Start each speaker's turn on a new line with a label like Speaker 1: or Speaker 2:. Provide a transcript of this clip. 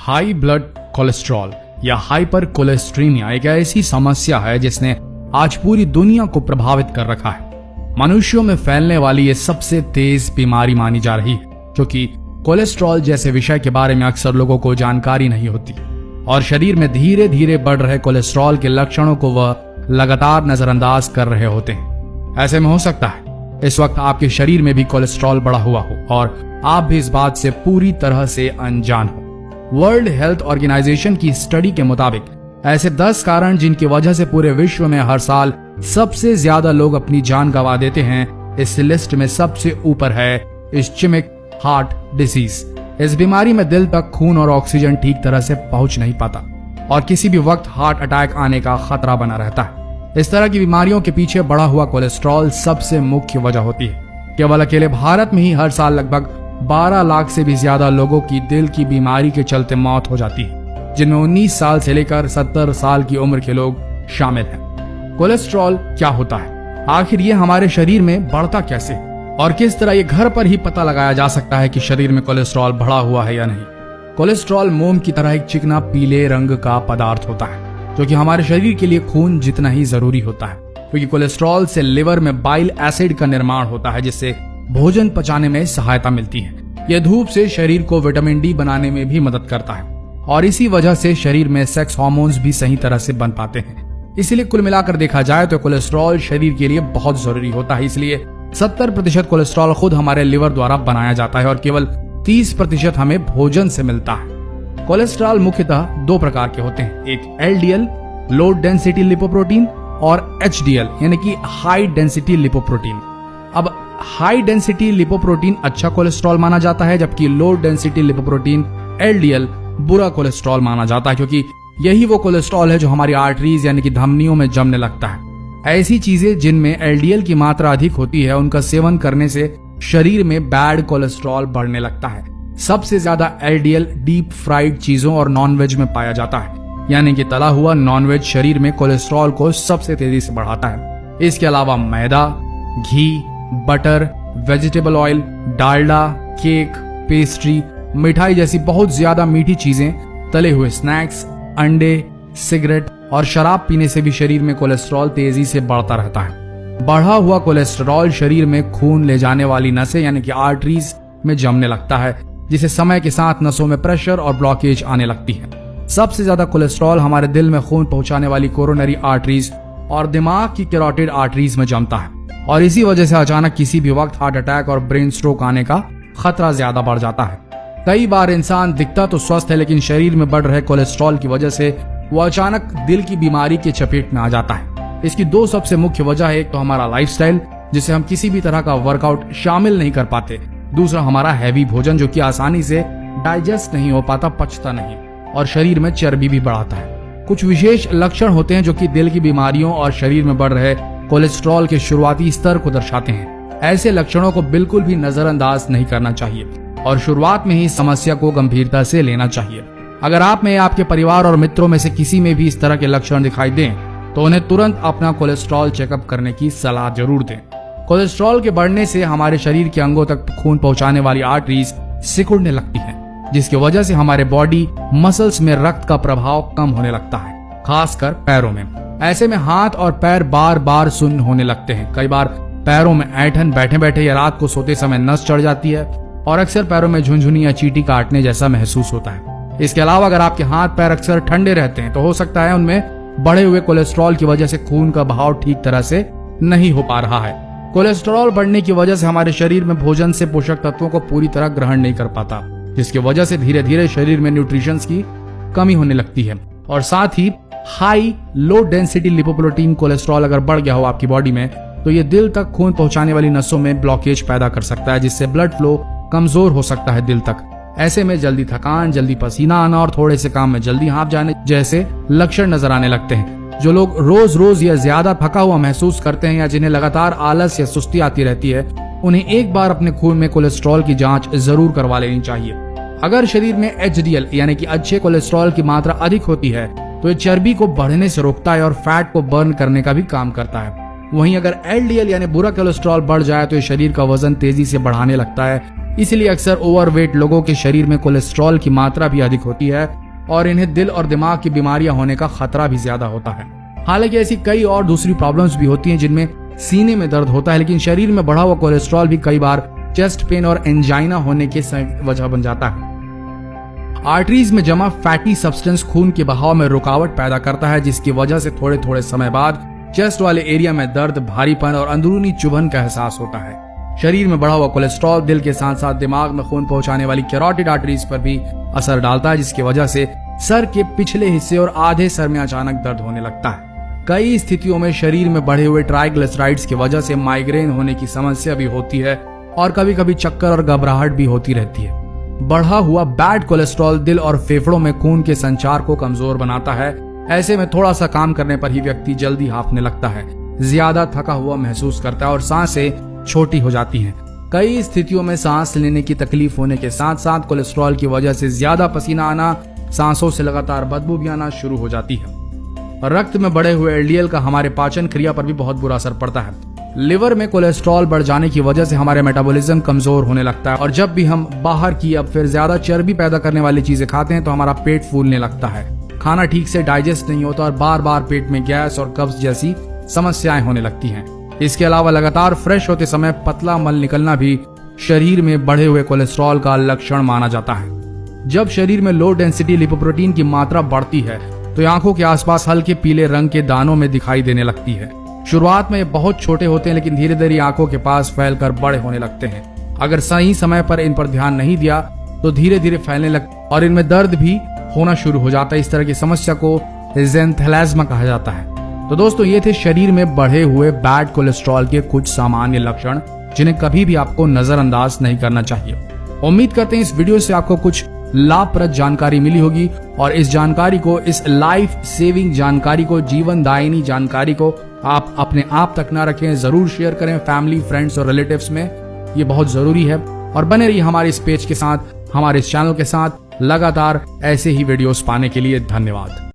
Speaker 1: High blood cholesterol या hyper cholesterolaemia एक ऐसी समस्या है जिसने आज पूरी दुनिया को प्रभावित कर रखा है। मनुष्यों में फैलने वाली ये सबसे तेज बीमारी मानी जा रही है, क्योंकि कोलेस्ट्रॉल जैसे विषय के बारे में अक्सर लोगों को जानकारी नहीं होती और शरीर में धीरे धीरे बढ़ रहे कोलेस्ट्रॉल के लक्षणों को वह लगातार नजरअंदाज कर रहे होते हैं। ऐसे में हो सकता है इस वक्त आपके शरीर में भी कोलेस्ट्रॉल बढ़ा हुआ हो और आप भी इस बात से पूरी तरह से अनजान हो। वर्ल्ड हेल्थ ऑर्गेनाइजेशन की स्टडी के मुताबिक ऐसे 10 कारण जिनकी वजह से पूरे विश्व में हर साल सबसे ज्यादा लोग अपनी जान गंवा देते हैं, इस लिस्ट में सबसे ऊपर है इस्चेमिक हार्ट डिसीज। इस बीमारी में दिल तक खून और ऑक्सीजन ठीक तरह से पहुंच नहीं पाता और किसी भी वक्त हार्ट अटैक आने का खतरा बना रहता है। इस तरह की बीमारियों के पीछे बढ़ा हुआ कोलेस्ट्रॉल सबसे मुख्य वजह होती है। केवल अकेले भारत में ही हर साल लगभग 12 लाख से भी ज्यादा लोगों की दिल की बीमारी के चलते मौत हो जाती है, जिनमें 19 साल से लेकर 70 साल की उम्र के लोग शामिल हैं। कोलेस्ट्रॉल क्या होता है, आखिर ये हमारे शरीर में बढ़ता कैसे और किस तरह ये घर पर ही पता लगाया जा सकता है कि शरीर में कोलेस्ट्रॉल बढ़ा हुआ है या नहीं। कोलेस्ट्रॉल मोम की तरह एक चिकना पीले रंग का पदार्थ होता है, जो कि हमारे शरीर के लिए खून जितना ही जरूरी होता है, क्योंकि कोलेस्ट्रॉल से लिवर में बाइल एसिड का निर्माण होता है, जिससे भोजन पचाने में सहायता मिलती है। यह धूप से शरीर को विटामिन डी बनाने में भी मदद करता है और इसी वजह से शरीर में सेक्स हार्मोन्स भी सही तरह से बन पाते हैं। इसलिए कुल मिलाकर देखा जाए तो कोलेस्ट्रॉल शरीर के लिए बहुत जरूरी होता है। इसलिए 70% कोलेस्ट्रॉल खुद हमारे लिवर द्वारा बनाया जाता है और केवल 30% हमें भोजन से मिलता है। कोलेस्ट्रॉल मुख्यतः 2 प्रकार के होते हैं, एक एलडीएल लो डेंसिटी लिपोप्रोटीन और एचडीएल यानी कि हाई डेंसिटी लिपोप्रोटीन। अब हाई डेंसिटी लिपोप्रोटीन अच्छा कोलेस्ट्रॉल माना जाता है, जबकि लो डेंसिटी लिपोप्रोटीन एलडीएल बुरा कोलेस्ट्रॉल माना जाता है, क्योंकि यही वो कोलेस्ट्रॉल है जो हमारी आर्टरीज यानी कि धमनियों में जमने लगता है। ऐसी चीजें जिनमें एलडीएल की मात्रा अधिक होती है, उनका सेवन करने से शरीर में बैड कोलेस्ट्रॉल बढ़ने लगता है। सबसे ज्यादा एलडीएल डीप फ्राइड चीजों और नॉनवेज में पाया जाता है, यानी कि तला हुआ नॉनवेज शरीर में कोलेस्ट्रॉल को सबसे तेजी से बढ़ाता है। इसके अलावा maida, ghee, butter, vegetable oil, Dalda, cake, pastry, मिठाई जैसी बहुत ज्यादा मीठी चीजें, तले हुए स्नैक्स, अंडे, सिगरेट और शराब पीने से भी शरीर में कोलेस्ट्रॉल तेजी से बढ़ता रहता है। बढ़ा हुआ कोलेस्ट्रॉल शरीर में खून ले जाने वाली नसें यानी कि आर्टरीज में जमने लगता है, जिसे समय के साथ नसों में प्रेशर और ब्लॉकेज आने लगती है। सबसे ज्यादा कोलेस्ट्रॉल हमारे दिल में खून पहुंचाने वाली कोरोनरी आर्टरीज और दिमाग की कैरोटिड आर्टरीज में जमता है और इसी वजह से अचानक किसी भी वक्त हार्ट अटैक और ब्रेन स्ट्रोक आने का खतरा ज्यादा बढ़ जाता है। कई बार इंसान दिखता तो स्वस्थ है, लेकिन शरीर में बढ़ रहे कोलेस्ट्रॉल की वजह से वो अचानक दिल की बीमारी के चपेट में आ जाता है। इसकी 2 सबसे मुख्य वजह है, एक तो हमारा लाइफस्टाइल जिसे हम किसी भी तरह का वर्कआउट शामिल नहीं कर पाते, दूसरा हमारा हैवी भोजन जो कि आसानी से डाइजेस्ट नहीं हो पाता, पचता नहीं और शरीर में चर्बी भी बढ़ाता है। कुछ विशेष लक्षण होते हैं जो कि दिल की बीमारियों और शरीर में बढ़ रहे कोलेस्ट्रॉल के शुरुआती स्तर को दर्शाते हैं। ऐसे लक्षणों को बिल्कुल भी नजरअंदाज नहीं करना चाहिए और शुरुआत में ही समस्या को गंभीरता से लेना चाहिए। अगर आप में आपके परिवार और मित्रों में से किसी में भी इस तरह के लक्षण दिखाई दें तो उन्हें तुरंत अपना कोलेस्ट्रॉल चेकअप करने की सलाह जरूर दें। कोलेस्ट्रॉल के बढ़ने से हमारे शरीर के अंगों तक खून पहुंचाने वाली आर्टरीज सिकुड़ने लगती हैं, जिसकी वजह से हमारे बॉडी मसल्स में रक्त का प्रभाव कम होने लगता है, खासकर पैरों में। ऐसे में हाथ और पैर बार बार सुन्न होने लगते हैं। कई बार पैरों में ऐंठन बैठे बैठे या रात को सोते समय नस चढ़ जाती है और अक्सर पैरों में झुनझुनी या चींटी काटने जैसा महसूस होता है। इसके अलावा अगर आपके हाथ पैर अक्सर ठंडे रहते हैं तो हो सकता है उनमें बढ़े हुए कोलेस्ट्रॉल की वजह से खून का बहाव ठीक तरह से नहीं हो पा रहा है। कोलेस्ट्रॉल बढ़ने की वजह से हमारे शरीर में भोजन से पोषक तत्वों को पूरी तरह ग्रहण नहीं कर पाता, जिसकी वजह से धीरे धीरे शरीर में न्यूट्रिशंस की कमी होने लगती है और साथ ही high low density lipoprotein cholesterol अगर बढ़ गया हो आपकी बॉडी में तो ये दिल तक खून पहुंचाने वाली नसों में ब्लॉकेज पैदा कर सकता है, जिससे ब्लड फ्लो कमजोर हो सकता है दिल तक। ऐसे में जल्दी थकान, जल्दी पसीना आना और थोड़े से काम में जल्दी हाँफ जाने जैसे लक्षण नजर आने लगते हैं। जो लोग रोज रोज या ज्यादा थका हुआ महसूस करते हैं या जिन्हें लगातार आलस या सुस्ती आती रहती है, उन्हें एक बार अपने खून में कोलेस्ट्रॉल की जांच जरूर करवा लेनी चाहिए। अगर शरीर में एचडीएल यानी कि अच्छे कोलेस्ट्रॉल की मात्रा अधिक होती है तो ये चर्बी को बढ़ने से रोकता है और फैट को बर्न करने का भी काम करता है। वहीं अगर एलडीएल यानी बुरा कोलेस्ट्रॉल बढ़ जाए तो ये शरीर का वजन तेजी से बढ़ाने लगता है, इसलिए अक्सर ओवरवेट लोगों के शरीर में कोलेस्ट्रॉल की मात्रा भी अधिक होती है और इन्हें दिल और दिमाग की बीमारियां होने का खतरा भी ज्यादा होता है। हालांकि ऐसी कई और दूसरी प्रॉब्लम्स भी होती हैं जिनमें सीने में दर्द होता है, लेकिन शरीर में बढ़ा हुआ कोलेस्ट्रॉल भी कई बार चेस्ट पेन और एंजाइना होने की वजह बन जाता है। आर्टरीज में जमा फैटी सब्सटेंस खून के बहाव में रुकावट पैदा करता है, जिसकी वजह से थोड़े थोड़े समय बाद चेस्ट वाले एरिया में दर्द, भारीपन और अंदरूनी चुभन का एहसास होता है। शरीर में बढ़ा हुआ कोलेस्ट्रॉल दिल के साथ साथ दिमाग में खून पहुंचाने वाली कैरोटिड आर्टरीज पर भी असर डालता है, जिसकी वजह से सर के पिछले हिस्से और आधे सर में अचानक दर्द होने लगता है। कई स्थितियों में शरीर में बढ़े हुए ट्राइग्लिसराइड्स की वजह से माइग्रेन होने की समस्या भी होती है और कभी कभी चक्कर और घबराहट भी होती रहती है। बढ़ा हुआ बैड कोलेस्ट्रॉल दिल और फेफड़ों में खून के संचार को कमजोर बनाता है। ऐसे में थोड़ा सा काम करने पर ही व्यक्ति जल्दी हांफने लगता है, ज्यादा थका हुआ महसूस करता है और सांसें छोटी हो जाती हैं। कई स्थितियों में सांस लेने की तकलीफ होने के साथ साथ कोलेस्ट्रॉल की वजह से ज्यादा पसीना आना, सांसों से लगातार बदबू भी आना शुरू हो जाती है। रक्त में बढ़े हुए एलडीएल का हमारे पाचन क्रिया पर भी बहुत बुरा असर पड़ता है। लिवर में कोलेस्ट्रॉल बढ़ जाने की वजह से हमारे मेटाबॉलिज्म कमजोर होने लगता है और जब भी हम बाहर की या फिर ज्यादा चर्बी पैदा करने वाली चीजें खाते हैं तो हमारा पेट फूलने लगता है, खाना ठीक से डाइजेस्ट नहीं होता और बार बार पेट में गैस और कब्ज जैसी समस्याएं होने लगती हैं। इसके अलावा लगातार फ्रेश होते समय पतला मल निकलना भी शरीर में बढ़े हुए कोलेस्ट्रॉल का लक्षण माना जाता है। जब शरीर में लो डेंसिटी लिपोप्रोटीन की मात्रा बढ़ती है तो आंखों के आसपास हल्के पीले रंग के दानों में दिखाई देने लगती है। शुरुआत में ये बहुत छोटे होते हैं लेकिन धीरे धीरे आंखों के पास फैलकर बड़े होने लगते हैं। अगर सही समय पर इन पर ध्यान नहीं दिया तो धीरे धीरे फैलने लगते और इनमें दर्द भी होना शुरू हो जाता है। इस तरह की समस्या को ज़ेनथैलेस्मा कहा जाता है। तो दोस्तों, ये थे शरीर में बढ़े हुए बैड कोलेस्ट्रॉल के कुछ सामान्य लक्षण जिन्हें कभी भी आपको नजरअंदाज नहीं करना चाहिए। उम्मीद करते हैं इस वीडियो से आपको कुछ लाभप्रद जानकारी मिली होगी और इस जानकारी को, इस लाइफ सेविंग जानकारी को, जीवन दायिनी जानकारी को आप अपने आप तक ना रखें, जरूर शेयर करें फैमिली, फ्रेंड्स और रिलेटिव्स में। ये बहुत जरूरी है और बने रहिए हमारे इस पेज के साथ, हमारे इस चैनल के साथ। लगातार ऐसे ही वीडियोस पाने के लिए धन्यवाद।